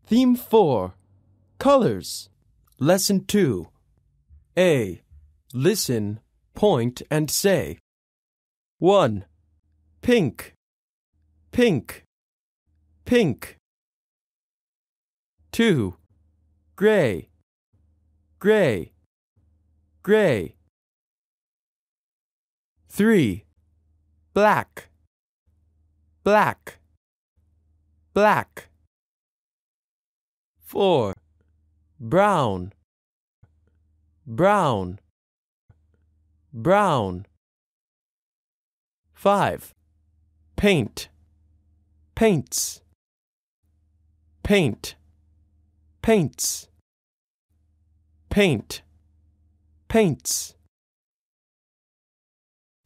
Theme 4. Colors. Lesson 2. A. Listen, point, and say. 1. Pink, pink, pink. 2. Gray, gray, gray. 3. Black, black, black. 4. Brown, brown, brown. 5. Paint, paints, paint, paints, paint, paints.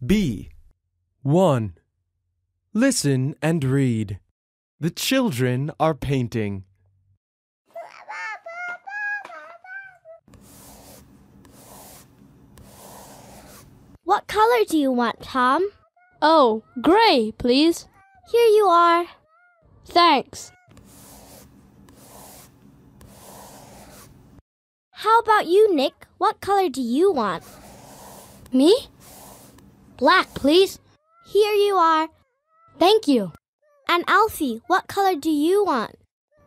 B. 1. Listen and read. The children are painting. What color do you want, Tom? Oh, gray, please. Here you are. Thanks. How about you, Nick? What color do you want? Me? Black, please. Here you are. Thank you. And Alfie, what color do you want?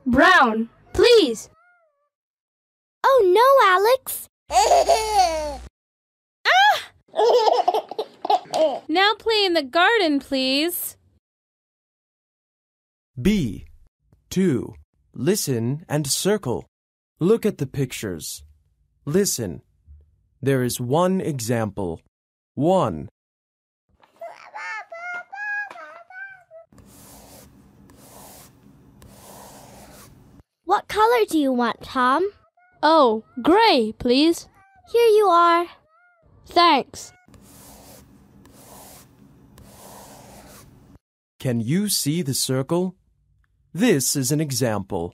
Brown, please. Oh no, Alex! Now play in the garden, please. B. 2. Listen and circle. Look at the pictures. Listen. There is one example. 1. What color do you want, Tom? Oh, gray, please. Here you are. Thanks. Can you see the circle? This is an example.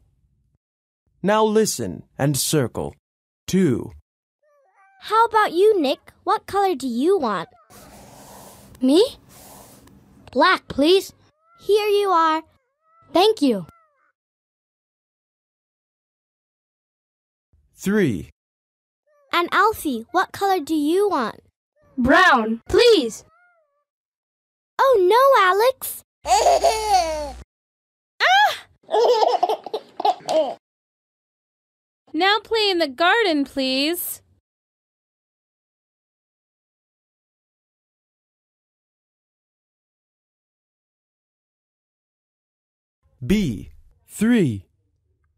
Now listen and circle. 2. How about you, Nick? What color do you want? Me? Black, please. Here you are. Thank you. 3. And Alfie, what color do you want? Brown, please. Oh no, Alex! Now play in the garden, please. B. 3.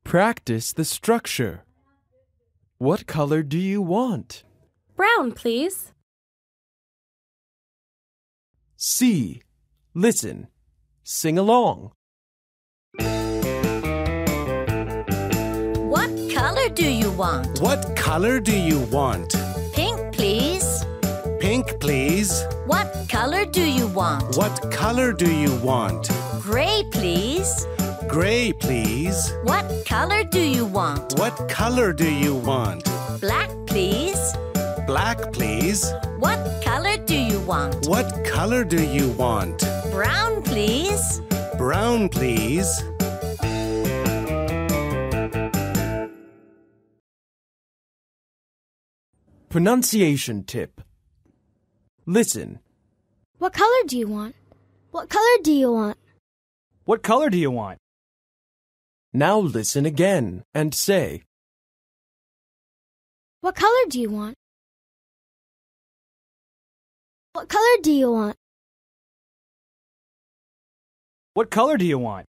Practice the structure. What color do you want? Brown, please. C. Listen. Sing along. What color do you want? What color do you want? Pink, please. Pink, please. What color do you want? What color do you want? Gray, please. Gray, please. What color do you want? What color do you want? Black, please. Black, please. What color do you want? What color do you want? Brown, please. Brown, please. Pronunciation tip. Listen. What color do you want? What color do you want? What color do you want? Now listen again and say, What color do you want? What color do you want? What color do you want?